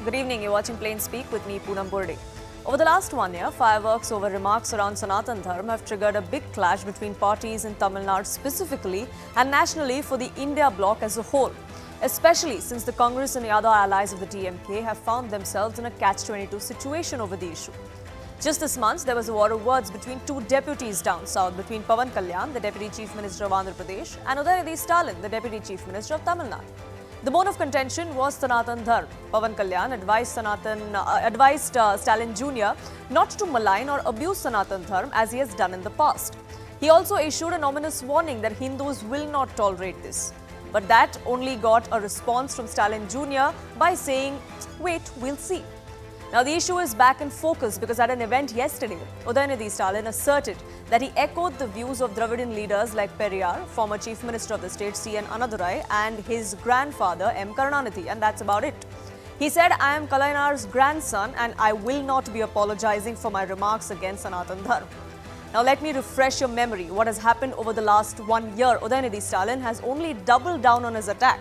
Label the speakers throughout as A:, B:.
A: Good evening, you're watching Plain Speak with me, Poonam Burde. Over the last 1 year, fireworks over remarks around Sanatan Dharma have triggered a big clash between parties in Tamil Nadu specifically and nationally for the India bloc as a whole, especially since the Congress and the other allies of the DMK have found themselves in a catch-22 situation over the issue. Just this month, there was a war of words between two deputies down south, between Pawan Kalyan, the Deputy Chief Minister of Andhra Pradesh, and Udhayanidhi Stalin, the Deputy Chief Minister of Tamil Nadu. The bone of contention was Sanatan Dharma. Pawan Kalyan advised Stalin Jr. not to malign or abuse Sanatan Dharma as he has done in the past. He also issued an ominous warning that Hindus will not tolerate this. But that only got a response from Stalin Jr. by saying, "Wait, we'll see." Now, the issue is back in focus because at an event yesterday, Udhayanidhi Stalin asserted that he echoed the views of Dravidian leaders like Periyar, former Chief Minister of the state C.N. Durai, and his grandfather M. Karunanidhi, and that's about it. He said, "I am Kalainar's grandson and I will not be apologizing for my remarks against Sanatan Dharma." Now, let me refresh your memory. What has happened over the last 1 year? Udhayanidhi Stalin has only doubled down on his attack.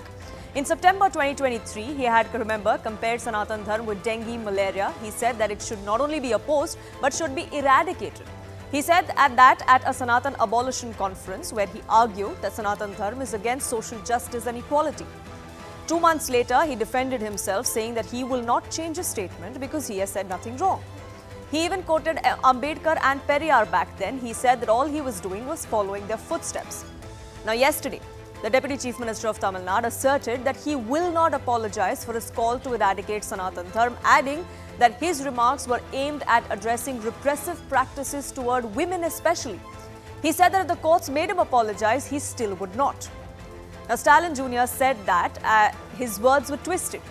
A: In September 2023, he had, remember, compared Sanatan Dharma with dengue malaria. He said that it should not only be opposed, but should be eradicated. He said at a Sanatan abolition conference where he argued that Sanatan Dharma is against social justice and equality. 2 months later, he defended himself, saying that he will not change his statement because he has said nothing wrong. He even quoted Ambedkar and Periyar back then. He said that all he was doing was following their footsteps. Now, yesterday, the Deputy Chief Minister of Tamil Nadu asserted that he will not apologize for his call to eradicate Sanatan Dharma, adding that his remarks were aimed at addressing repressive practices toward women especially. He said that if the courts made him apologize, he still would not. Now, Stalin Jr. said that his words were twisted.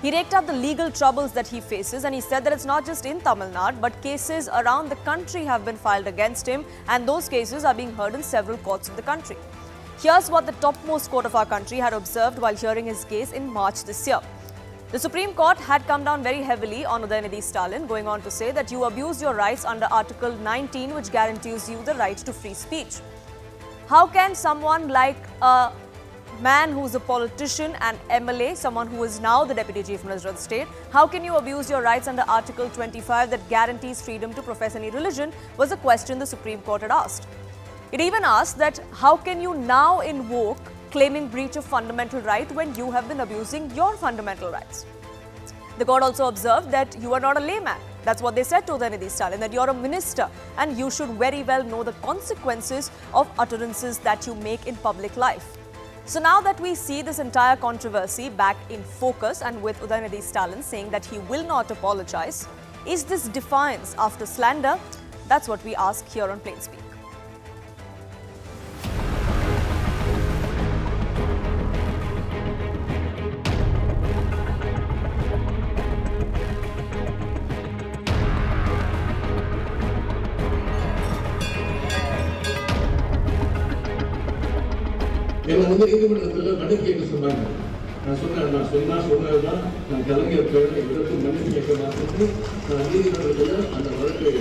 A: He raked up the legal troubles that he faces, and he said that it's not just in Tamil Nadu, but cases around the country have been filed against him, and those cases are being heard in several courts of the country. Here's what the topmost court of our country had observed while hearing his case in March this year. The Supreme Court had come down very heavily on Udhayanidhi Stalin, going on to say that you abuse your rights under Article 19, which guarantees you the right to free speech. How can someone like a man who is a politician and MLA, someone who is now the Deputy Chief Minister of the state, how can you abuse your rights under Article 25 that guarantees freedom to profess any religion, was a question the Supreme Court had asked. It even asked that how can you now invoke claiming breach of fundamental right when you have been abusing your fundamental rights? The court also observed that you are not a layman. That's what they said to Udhayanidhi Stalin, that you're a minister and you should very well know the consequences of utterances that you make in public life. So now that we see this entire controversy back in focus and with Udhayanidhi Stalin saying that he will not apologize, is this defiance after slander? That's what we ask here on Plain Speak.
B: நீதிமன்றத்தில் மன்னிப்பு கேட்க சொன்னாங்க. நான் சொன்னதுதான் நான் கலைஞர் பேரை இதற்கு மன்னிப்பு கேட்க மாத்திட்டு நான் நீதிமன்றத்தில் அந்த வழக்கை.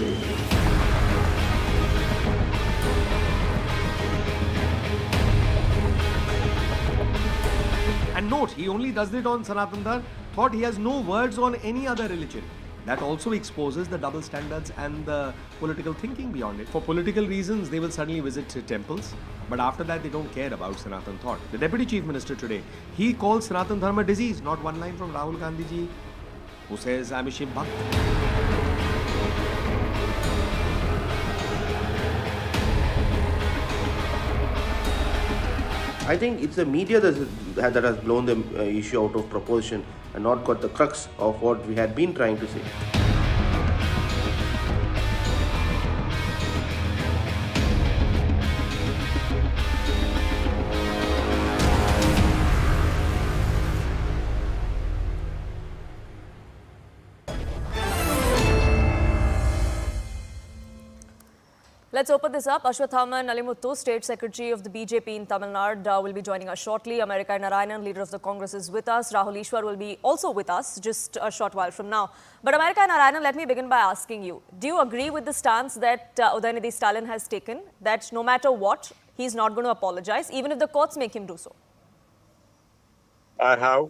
C: And note, he only does it on Sanatan Dharma, thought he has no words on any other religion. That also exposes the double standards and the political thinking beyond it. For political reasons, they will suddenly visit temples, but after that, they don't care about Sanatan thought. The Deputy Chief Minister today, he calls Sanatan Dharma disease, not one line from Rahul Gandhi ji, who says, "I'm a Shiv Bhakt."
D: I think it's the media that has blown the issue out of proportion and not got the crux of what we had been trying to say.
A: Let's open this up. Ashwatthama Nalimuthu, State Secretary of the BJP in Tamil Nadu, will be joining us shortly. America Narayanan, leader of the Congress, is with us. Rahul Ishwar will be also with us just a short while from now. But America Narayanan, let me begin by asking you, do you agree with the stance that Udhayanidhi Stalin has taken, that no matter what, he's not going to apologize, even if the courts make him do so?
E: I have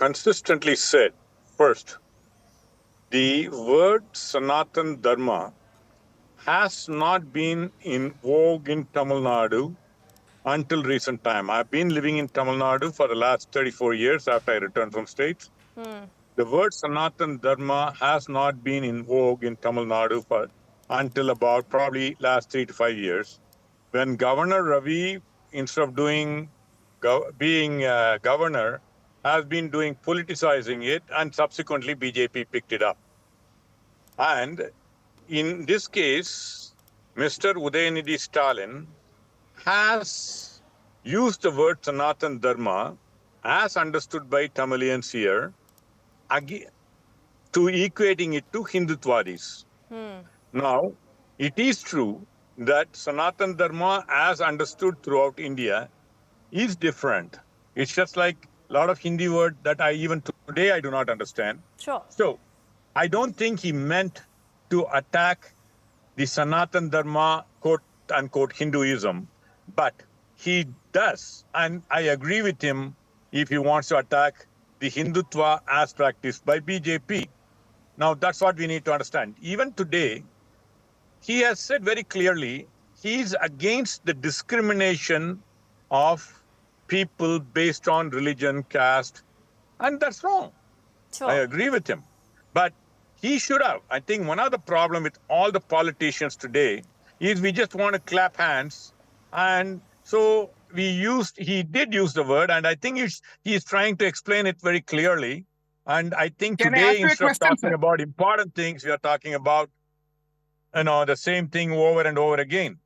E: consistently said, first, the word Sanatan Dharma has not been in vogue in Tamil Nadu until recent time. I've been living in Tamil Nadu for the last 34 years after I returned from States. The word Sanatan Dharma has not been in vogue in Tamil Nadu until about probably last 3 to 5 years. When Governor Ravi, instead of being governor, has been doing politicizing it, and subsequently BJP picked it up. And in this case, Mr. Udhayanidhi Stalin has used the word Sanatan Dharma as understood by Tamilians here to equating it to Hindutwadis. Now, it is true that Sanatan Dharma as understood throughout India is different. It's just like a lot of Hindi word that even today I do not understand.
A: Sure.
E: So, I don't think he meant to attack the Sanatan Dharma, quote unquote, Hinduism, but he does. And I agree with him if he wants to attack the Hindutva as practiced by BJP. Now, that's what we need to understand. Even today, he has said very clearly he is against the discrimination of people based on religion, caste, and that's wrong.
A: Sure.
E: I agree with him. But he should have. I think one of the problem with all the politicians today is we just want to clap hands. And so he did use the word, and I think he's trying to explain it very clearly. And I think today, instead of talking about important things, we are talking about, the same thing over and over again.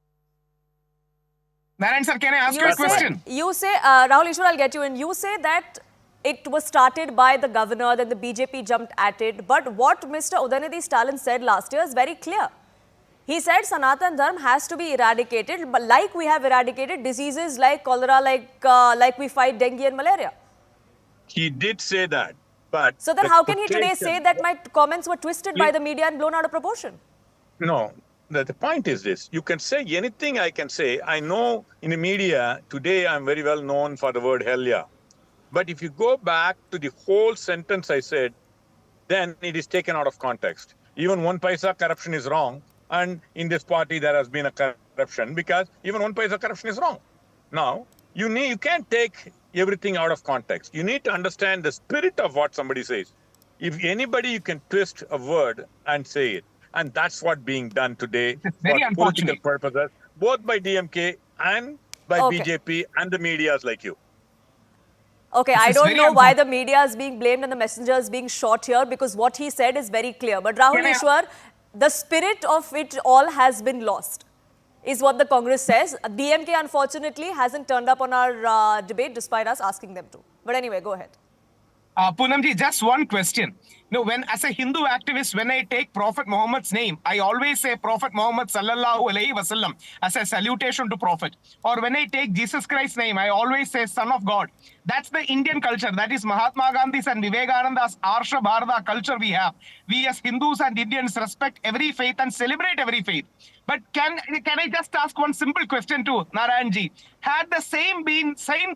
F: Narayan sir, can I ask you a question?
A: You say, Rahul Ishwar, I'll get you in. You say that it was started by the governor, then the BJP jumped at it. But what Mr. Udhayanidhi Stalin said last year is very clear. He said Sanatan Dharma has to be eradicated, but like we have eradicated diseases like cholera, like we fight dengue and malaria.
E: He did say that, but...
A: So then how can he today say that my comments were twisted by the media and blown out of proportion?
E: No, the point is this. You can say anything I can say. I know in the media, today I'm very well known for the word hell yeah. But if you go back to the whole sentence I said, then it is taken out of context. Even 1 paisa corruption is wrong. And in this party, there has been a corruption because even 1 paisa corruption is wrong. Now, you can't take everything out of context. You need to understand the spirit of what somebody says. If anybody, you can twist a word and say it. And that's what being done today for political purposes, both by DMK and by BJP and the medias like you.
A: Okay, I don't know why the media is being blamed and the messenger is being shot here, because what he said is very clear. But Rahul Ishwar, the spirit of it all has been lost, is what the Congress says. DMK, unfortunately, hasn't turned up on our debate despite us asking them to. But anyway, go ahead.
F: Poonamji, just one question. When as a Hindu activist, when I take Prophet Muhammad's name, I always say Prophet Muhammad sallallahu alaihi wasallam as a salutation to Prophet. Or when I take Jesus Christ's name, I always say Son of God. That's the Indian culture. That is Mahatma Gandhi's and Vivekananda's Arsha Bharata culture we have. We as Hindus and Indians respect every faith and celebrate every faith. But can I just ask one simple question to Narayanji? Had the same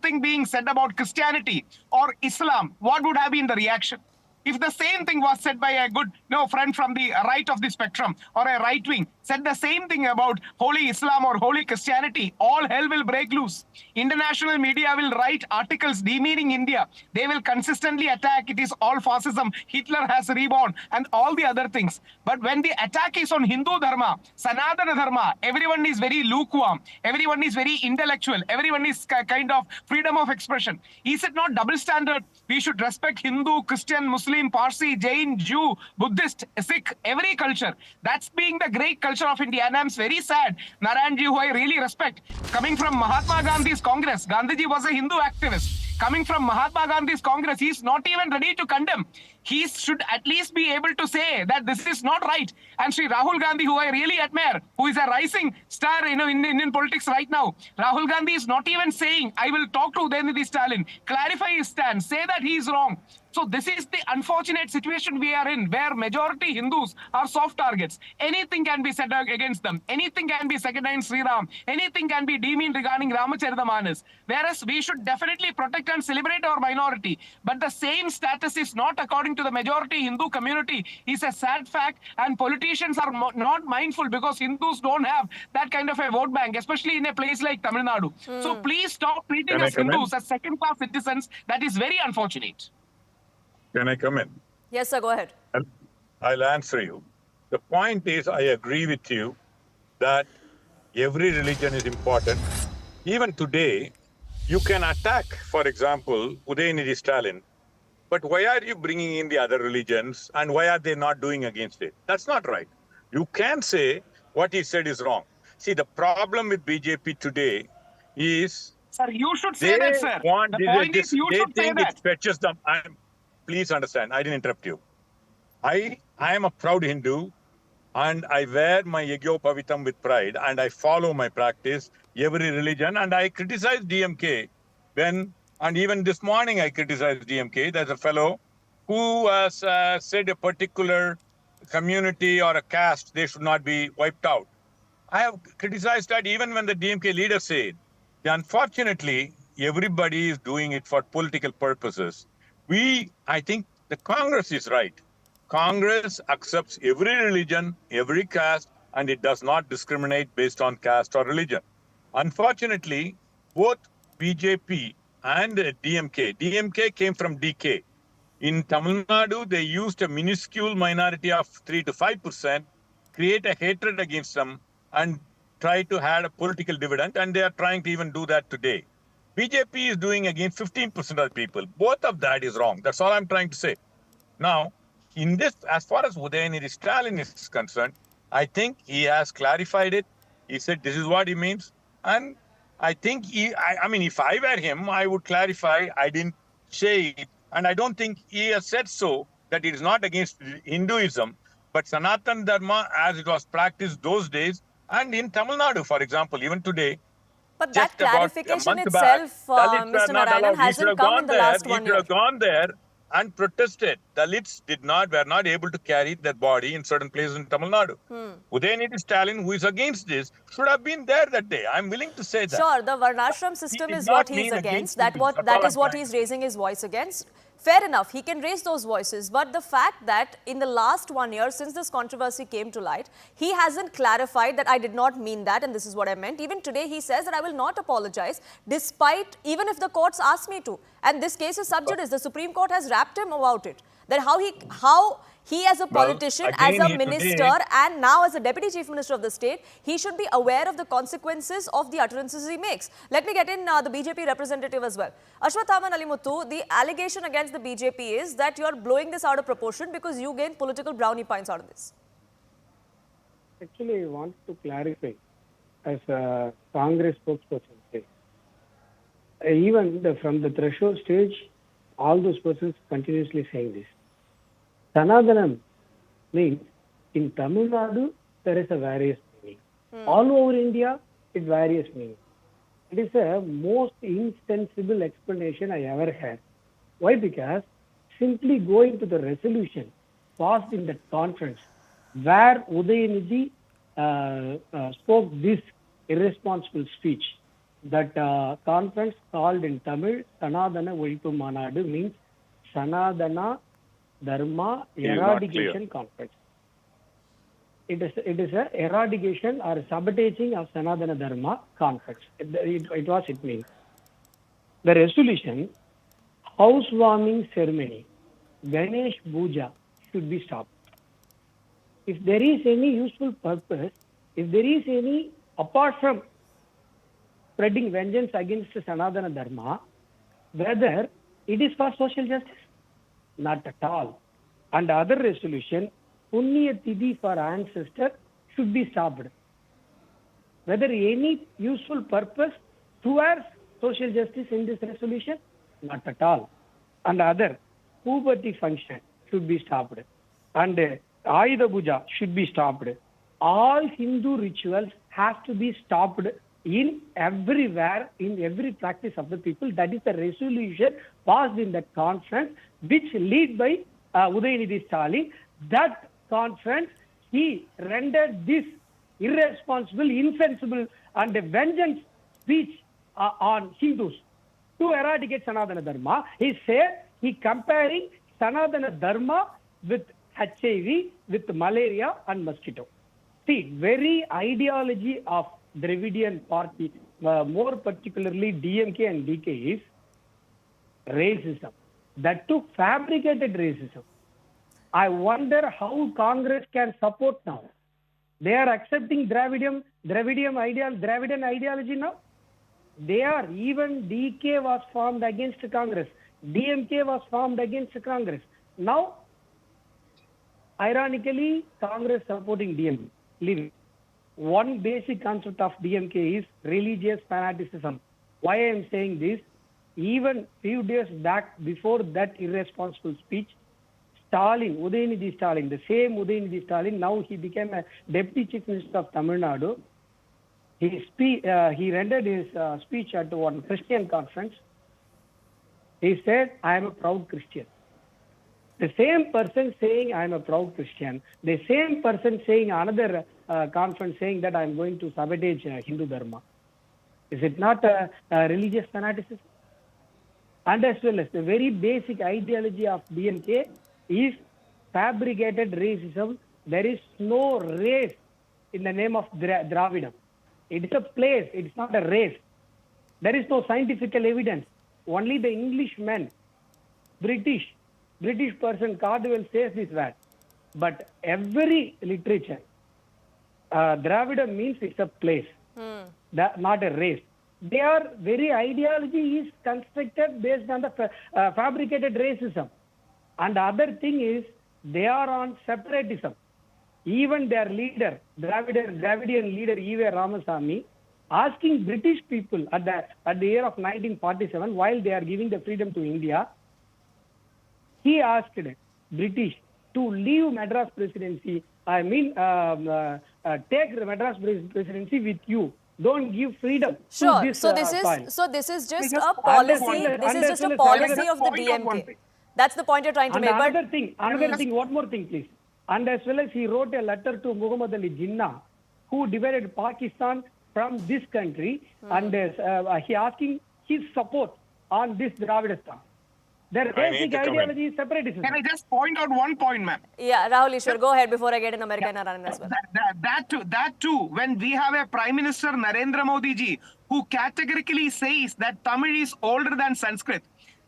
F: thing being said about Christianity or Islam, what would have been the reaction? If the same thing was said by a good friend from the right of the spectrum or a right wing, said the same thing about holy Islam or holy Christianity, all hell will break loose. International media will write articles demeaning India. They will consistently attack it is all fascism, Hitler has reborn, and all the other things. But when the attack is on Hindu Dharma, Sanatana Dharma, everyone is very lukewarm, everyone is very intellectual, everyone is kind of freedom of expression. Is it not double standard? We should respect Hindu, Christian, Muslim, Parsi, Jain, Jew, Buddhist, Sikh, every culture. That's being the great culture of India. And I'm very sad, Narayanji, who I really respect, coming from Mahatma Gandhi's Congress. Gandhiji was a Hindu activist. Coming from Mahatma Gandhi's Congress, he's not even ready to condemn. He should at least be able to say that this is not right. And Sri Rahul Gandhi, who I really admire, who is a rising star in Indian politics right now, Rahul Gandhi is not even saying, I will talk to Udhayanidhi Stalin, clarify his stance, say that he is wrong. So this is the unfortunate situation we are in, where majority Hindus are soft targets. Anything can be said against them. Anything can be said against Sri Ram. Anything can be demeaned regarding Ramacharita. Whereas we should definitely protect and celebrate our minority. But the same status is not according to the majority Hindu community is a sad fact, and politicians are not mindful because Hindus don't have that kind of a vote bank, especially in a place like Tamil Nadu. So please stop treating
E: Can I
F: us
E: come in?
F: Hindus as second-class citizens. That is very unfortunate.
E: Can I come in?
A: Yes, sir, go ahead.
E: I'll answer you. The point is, I agree with you that every religion is important. Even today, you can attack, for example, Udhayanidhi Stalin. But why are you bringing in the other religions and why are they not doing against it? That's not right. You can say what he said is wrong. See, the problem with BJP today is
F: Sir, you should say that, sir. The point is you should say that.
E: It fetches them. Please understand, I didn't interrupt you. I am a proud Hindu and I wear my Yagyopavitam with pride and I follow my practice, every religion, and I criticize DMK and even this morning I criticized DMK. There's a fellow who has said a particular community or a caste, they should not be wiped out. I have criticized that even when the DMK leader said, unfortunately, everybody is doing it for political purposes. I think the Congress is right. Congress accepts every religion, every caste, and it does not discriminate based on caste or religion. Unfortunately, both BJP and DMK came from DK. In Tamil Nadu, they used a minuscule minority of 3 to 5%, create a hatred against them, and try to have a political dividend, and they are trying to even do that today. BJP is doing against 15% of the people. Both of that is wrong. That's all I'm trying to say. Now, in this, as far as Udhayanidhi Stalin is concerned, I think he has clarified it. He said this is what he means. And I think I mean, if I were him, I would clarify. I didn't say it. And I don't think he has said so, that it is not against Hinduism, but Sanatan Dharma as it was practiced those days. And in Tamil Nadu, for example, even today.
A: But that clarification itself, Mr. Narayanan, hasn't come in the last 1 year.
E: He should have gone there and protested. Dalits were not able to carry their body in certain places in Tamil Nadu. Udhayanidhi Stalin, who is against this, should have been there that day. I'm willing to say that.
A: Sure, the Varnashram system is what he's against. That is what he's raising his voice against. Fair enough, he can raise those voices. But the fact that in the last 1 year, since this controversy came to light, he hasn't clarified that I did not mean that and this is what I meant. Even today, he says that I will not apologize, despite, even if the courts ask me to. And this case is sub judice. The Supreme Court has wrapped him about it. That how he as a politician, as a minister, and now as a deputy chief minister of the state, he should be aware of the consequences of the utterances he makes. Let me get in the BJP representative as well. Ashwatthama Nalimuthu, the allegation against the BJP is that you are blowing this out of proportion because you gain political brownie points out of this.
G: Actually, I want to clarify, as a Congress spokesperson says, even from the threshold stage, all those persons continuously saying this. Sanatanam means in Tamil Nadu, there is a various meaning. All over India, it varies meaning. It is the most insensible explanation I ever had. Why? Because simply going to the resolution passed in the conference where Udhayanidhi spoke this irresponsible speech, that conference called in Tamil Sanatana Vazhippu Manadu means Sanatana Dharma Eradication Conference. It is a eradication or sabotaging of Sanatana Dharma Conference. It means. The resolution, housewarming ceremony, Ganesh Puja should be stopped. If there is any useful purpose, if there is any, apart from spreading vengeance against Sanatana Dharma, whether it is for social justice, not at all. And other resolution, Punniya Tithi for ancestor should be stopped. Whether any useful purpose towards social justice in this resolution, not at all. And other, puberty function should be stopped. And Ayudha Puja should be stopped. All Hindu rituals have to be stopped in everywhere, in every practice of the people. That is the resolution passed in that conference, which led by Udhayanidhi Stalin. That conference, he rendered this irresponsible, insensible, and a vengeance speech on Hindus to eradicate Sanatana Dharma. He said, he comparing Sanatana Dharma with HIV, with malaria and mosquito. See, very ideology of Dravidian party, more particularly DMK and DK, is racism. That too fabricated racism. I wonder how Congress can support now. They are accepting Dravidian ideology now. They are. Even DK was formed against Congress. DMK was formed against Congress. Now, ironically, Congress supporting DMK. Leave it. One basic concept of DMK is religious fanaticism. Why I am saying this? Even few days back, before that irresponsible speech, Stalin, Udhayanidhi Stalin, the same Udhayanidhi Stalin, now he became a deputy chief minister of Tamil Nadu. He rendered his speech at one Christian conference. He said, I am a proud Christian. The same person saying I am a proud Christian, the same person saying another conference saying that I am going to sabotage Hindu Dharma. Is it not a religious fanaticism? And as well as the very basic ideology of DMK is fabricated racism. There is no race in the name of Dravidam. It is a place, it is not a race. There is no scientific evidence. Only the Englishmen, British person, Cardwell says this word. But every literature, Dravidam means it's a place, not a race. Their very ideology is constructed based on the fabricated racism. And the other thing is, they are on separatism. Even their leader, Dravidian leader E.V. Ramasamy, asking British people at the year of 1947, while they are giving the freedom to India, he asked British to leave Madras presidency. I mean, take the Madras presidency with you. Don't give freedom.
A: Sure.
G: To this,
A: So this is just a policy. This is just a policy of the DMK. That's the point you're trying to make.
G: Another thing, one more thing, please. And as well as he wrote a letter to Muhammad Ali Jinnah, who divided Pakistan from this country, and he asking his support on this Dravidistan. Their basic ideology is separatism.
F: Can I just point out one point, ma'am?
A: Yeah, Rahul Ishwar, go ahead before I get in America and Iran as well.
F: That too, when we have a Prime Minister Narendra Modi ji, who categorically says that Tamil is older than Sanskrit.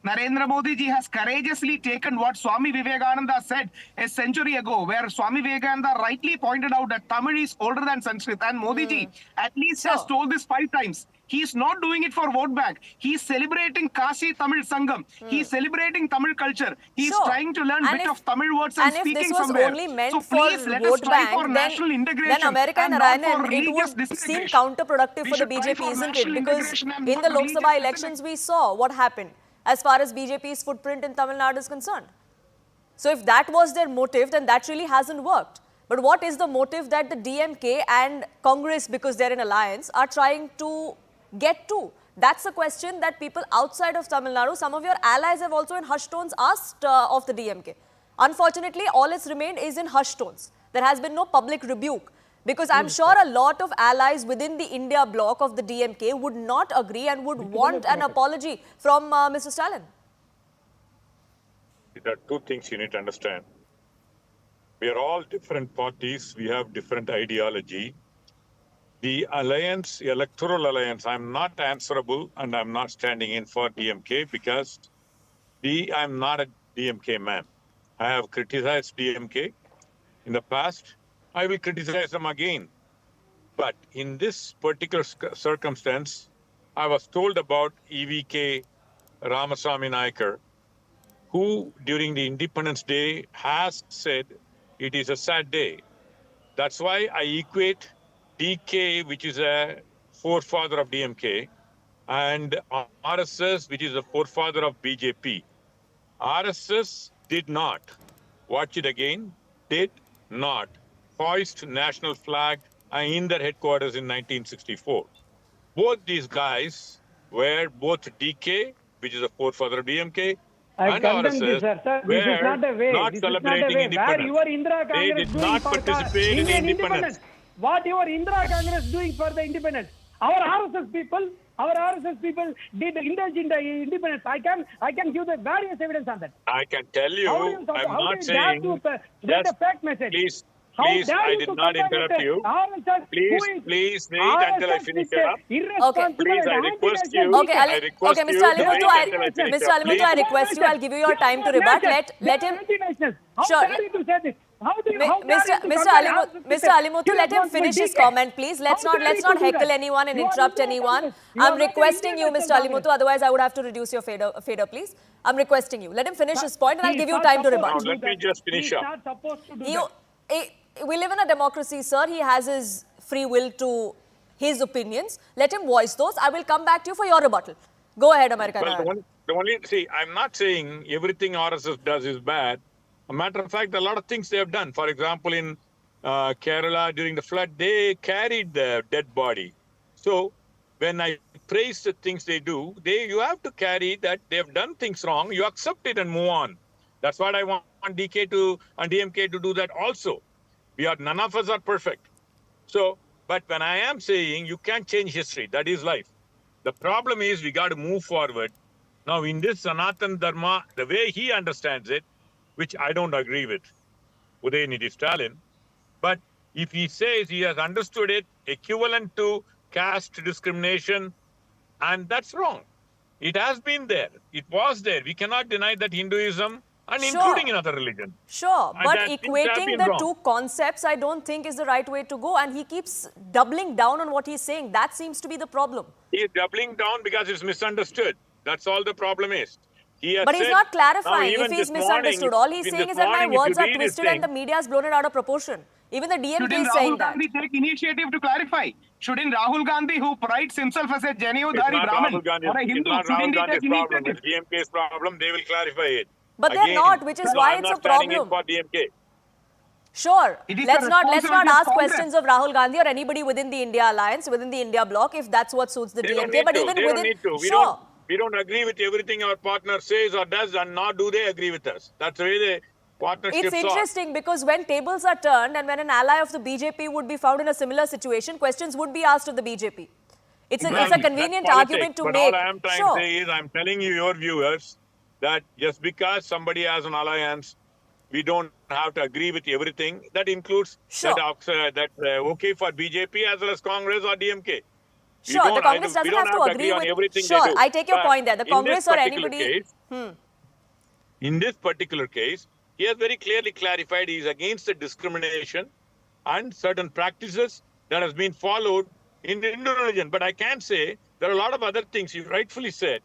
F: Narendra Modi ji has courageously taken what Swami Vivekananda said a century ago, where Swami Vivekananda rightly pointed out that Tamil is older than Sanskrit. And Modi ji at least has told this 5 times. He is not doing it for vote bank. He is celebrating Kashi Tamil Sangam. He is celebrating Tamil culture. He is trying to learn bit of Tamil words and speaking somewhere.
A: And if this was only meant
F: so
A: for
F: please let us
A: vote
F: try
A: bank,
F: for national integration,
A: then America and
F: not
A: Iran,
F: for
A: it
F: religious
A: would seem
F: disintegration.
A: counterproductive
F: We
A: for the
F: should try
A: BJP,
F: for
A: isn't it?
F: national
A: Because
F: integration and
A: in the
F: not
A: Lok
F: religious
A: Sabha elections, we saw what happened as far as BJP's footprint in Tamil Nadu is concerned. So if that was their motive, then that really hasn't worked. But what is the motive that the DMK and Congress, because they're in alliance, are trying to get to? That's the question that people outside of Tamil Nadu, some of your allies have also in hushed tones asked of the DMK. Unfortunately, all it's remained is in hushed tones. There has been no public rebuke. Because I'm sure a lot of allies within the India bloc of the DMK would not agree and would want an apology from Mr. Stalin.
E: There are 2 things you need to understand. We are all different parties. We have different ideology. The alliance, electoral alliance, I'm not answerable and I'm not standing in for DMK because I'm not a DMK man. I have criticized DMK in the past. I will criticize them again. But in this particular circumstance, I was told about EVK Ramasamy Naikar, who during the Independence Day has said it is a sad day. That's why I equate DK, which is a forefather of DMK, and RSS, which is a forefather of BJP. RSS did not, watch it again, did not hoist national flag in their headquarters in 1964. Both these guys were both DK, which is a forefather of DMK,
G: I
E: and
G: condemn
E: RSS
G: this, sir.
E: were
G: This is not a way.
E: not
G: This
E: celebrating
G: is not a way. Where
E: independence.
G: your Indira
E: They
G: Congress
E: did
G: doing
E: not
G: for
E: participate in
G: Indian
E: independence.
G: What your Indira Congress doing for the independence? Our RSS people, our RSS people did indulge in the independence. I can give the various evidence on that.
E: I can tell you, I'm
G: how
E: not
G: do you dare
E: saying.
G: to spread a fake message?
E: Please,
G: How
E: please,
G: dare
E: I
G: you
E: did
G: to
E: not
G: compare with
E: interrupt
G: the
E: you.
G: RSS,
E: Please wait until I
G: RSS
E: finish
G: is
E: it up.
G: irresponsible
E: Please, I
G: and
E: request
G: anti-national
E: you.
A: Okay,
G: speaker.
E: I request
A: okay,
E: you
A: Mr.
E: to wait
A: Alimutu,
E: until I finish
A: Mr.
E: up.
A: Alimutu,
E: Please.
A: I request you. I'll give you your time to rebut. Let him.
G: How
A: Sure.
G: dare you to say this? How dare you to
A: Mr.
G: compare
A: Alimutu,
G: RSS with
A: Mr.
G: a
A: Alimutu, let him
G: irresponsible
A: finish his
G: DK?
A: comment, please. Let's
G: How
A: not
G: dare you to do
A: heckle
G: that?
A: anyone and
G: You are
A: interrupt
G: Indian
A: anyone.
G: Congress. You
A: I'm
G: are not
A: requesting
G: Indian
A: you, Mr.
G: National
A: Alimutu.
G: Congress.
A: Otherwise, I would have to reduce your fader, please. I'm requesting you. Let him finish his point, and I'll
G: He
A: give
G: is
A: you
G: not
A: time to
G: supposed
A: rebut.
E: Now, let me just finish
G: He is
E: up.
G: not supposed to do
A: You,
G: that.
A: we live in a democracy, sir. He has his free will to his opinions. Let him voice those. I will come back to you for your rebuttal. Go ahead, American.
E: Well, see, I'm not saying everything RSS does is bad. A matter of fact, a lot of things they have done. For example, in Kerala during the flood, they carried the dead body. So when I praise the things they do, you have to carry that they have done things wrong. You accept it and move on. That's what I want DMK to do that also. None of us are perfect. So, but when I am saying you can't change history, that is life. The problem is we got to move forward. Now, in this Sanatan Dharma, the way he understands it, which I don't agree with, Udhayanidhi Stalin, but if he says he has understood it equivalent to caste discrimination, and that's wrong. It has been there. It was there. We cannot deny that Hinduism, and
A: Sure.
E: including in other religions.
A: Sure,
E: And
A: but
E: that things have
A: equating
E: been
A: the
E: wrong.
A: two concepts, I don't think is the right way to go. And he keeps doubling down on what he's saying. That seems to be the problem.
E: He is doubling down because it's misunderstood. That's all the problem is. He has
A: But he's
E: said,
A: not
E: now
A: clarifying
E: even
A: if he's
E: this morning,
A: misunderstood. All he's saying is that my words are twisted and the media has blown it out of proportion. Even the DMK
F: Shouldn't
A: is saying
F: Rahul
A: that.
F: Gandhi take initiative to clarify? Shouldn't Rahul Gandhi, who prides himself as a
E: It's
F: Janayodhari
E: not
F: Brahmin
E: Rahul Gandhi.
F: or a
E: It's
F: Hindu,
E: not Rahul
F: shouldn't he
E: Gandhi's
F: take
E: problem.
F: initiative?
E: It's DMK's problem. They will clarify it.
A: But they're not, which is why
E: I'm
A: it's
E: not
A: a
E: standing in
A: problem.
E: for DMK.
A: Sure.
F: It is
A: Let's
F: the
A: not
F: responsibility of
A: ask
F: Congress.
A: questions of Rahul Gandhi or anybody within the India alliance, within the India bloc, if that's what suits the
E: They don't
A: DMK.
E: need
A: But
E: to.
A: even
E: They
A: within,
E: don't need to.
A: sure.
E: We don't agree with everything our partner says or does, and nor do they agree with us. That's the way the partnerships
A: It's interesting because when tables are turned and when an ally of the BJP would be found in a similar situation, questions would be asked of the BJP. It's a convenient argument to
E: but
A: make.
E: all I am trying to say is I'm telling you, your viewers, that just because somebody has an alliance, we don't have to agree with everything. That includes that okay for BJP as well as Congress or DMK.
A: Sure, the Congress doesn't have to agree
E: on
A: with
E: everything
A: Sure,
E: they do.
A: I take your
E: But
A: point there. The Congress or anybody.
E: In this particular case, he has very clearly clarified he is against the discrimination and certain practices that has been followed in the Hindu religion. But I can say there are a lot of other things you rightfully said,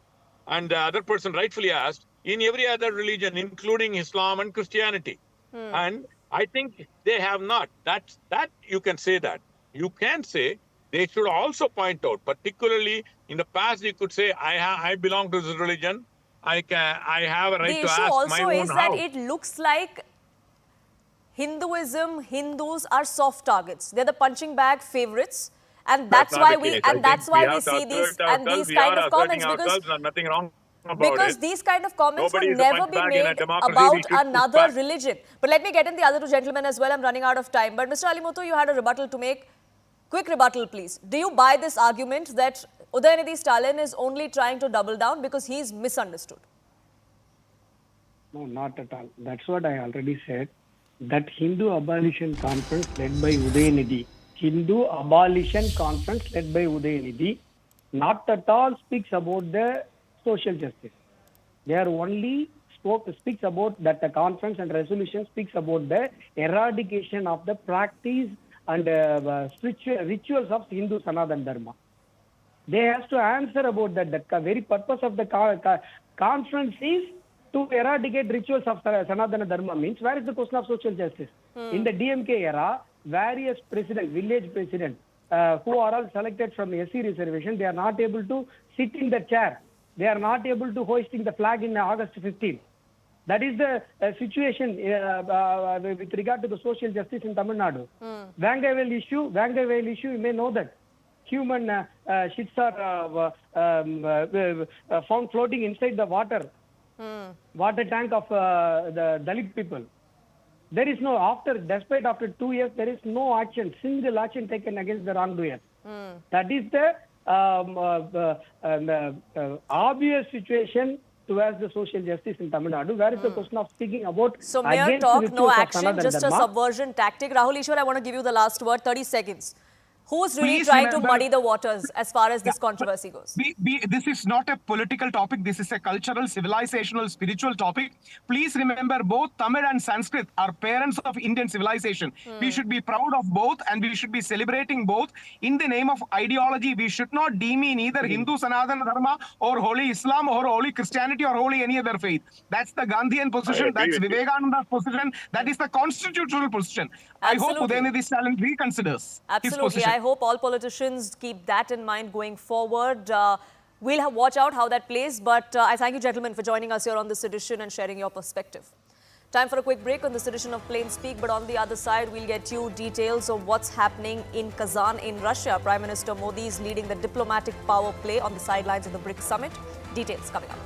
E: and the other person rightfully asked, in every other religion, including Islam and Christianity. And I think they have not. That you can say that. You can say they should also point out, particularly in the past, you could say, I belong to this religion. I have a right to ask my own house.
A: The issue also is that it looks like Hinduism, Hindus are soft targets. They're the punching bag favorites. And that's why we see these kind of comments because
E: nothing wrong about
A: because
E: it.
A: these kind of comments
E: Nobody
A: will
E: is a
A: never
E: punch
A: be
E: bag in a
A: made
E: democracy.
A: about
E: We should push
A: another
E: back.
A: religion. But let me get in the other two gentlemen as well. I'm running out of time. But Mr. Alimutu, you had a rebuttal to make. Quick rebuttal, please. Do you buy this argument that Udhayanidhi Stalin is only trying to double down because he's misunderstood?
G: No, not at all. That's what I already said. That Hindu abolition conference led by Udhayanidhi, Hindu abolition conference led by Udhayanidhi, not at all speaks about the social justice. They are only speaks about that the conference and resolution speaks about the eradication of the practice and spiritual rituals of Hindu Sanatan Dharma. They have to answer about that. The very purpose of the conference is to eradicate rituals of Sanatana Dharma. Means where is the question of social justice? In the DMK era, various presidents, village presidents, who are all selected from SC reservation, they are not able to sit in the chair. They are not able to hoisting the flag in August 15th. That is the situation with regard to the social justice in Tamil Nadu. Vangaivel issue, you may know that. Human shits are found floating inside the water tank of the Dalit people. There is no, despite after 2 years, there is no action, single action taken against the wrongdoer. That is the obvious situation towards the social justice in Tamil Nadu. Where is the question of speaking about
A: So mere
G: against
A: talk,
G: rituals
A: no
G: of
A: action,
G: Sanatan
A: just a
G: Dharma?
A: subversion tactic. Rahul Ishwar, I want to give you the last word, 30 seconds. Who's really
F: Please
A: trying to
F: remember-
A: muddy the waters as far as this controversy goes?
F: This is not a political topic. This is a cultural, civilizational, spiritual topic. Please remember, both Tamil and Sanskrit are parents of Indian civilization. We should be proud of both, and we should be celebrating both. In the name of ideology, we should not demean either Hindu Sanatana Dharma or Holy Islam or Holy Christianity or Holy any other faith. That's the Gandhian position.
E: agree
F: That's
E: with you.
F: Vivekananda's position. That is the constitutional position. I hope
A: Absolutely.
F: Udhayanidhi Stalin reconsiders his
A: Absolutely.
F: position.
A: I hope all politicians keep that in mind going forward. We'll watch out how that plays. But I thank you, gentlemen, for joining us here on this edition and sharing your perspective. Time for a quick break on this edition of Plain Speak. But on the other side, we'll get you details of what's happening in Kazan in Russia. Prime Minister Modi is leading the diplomatic power play on the sidelines of the BRICS summit. Details coming up.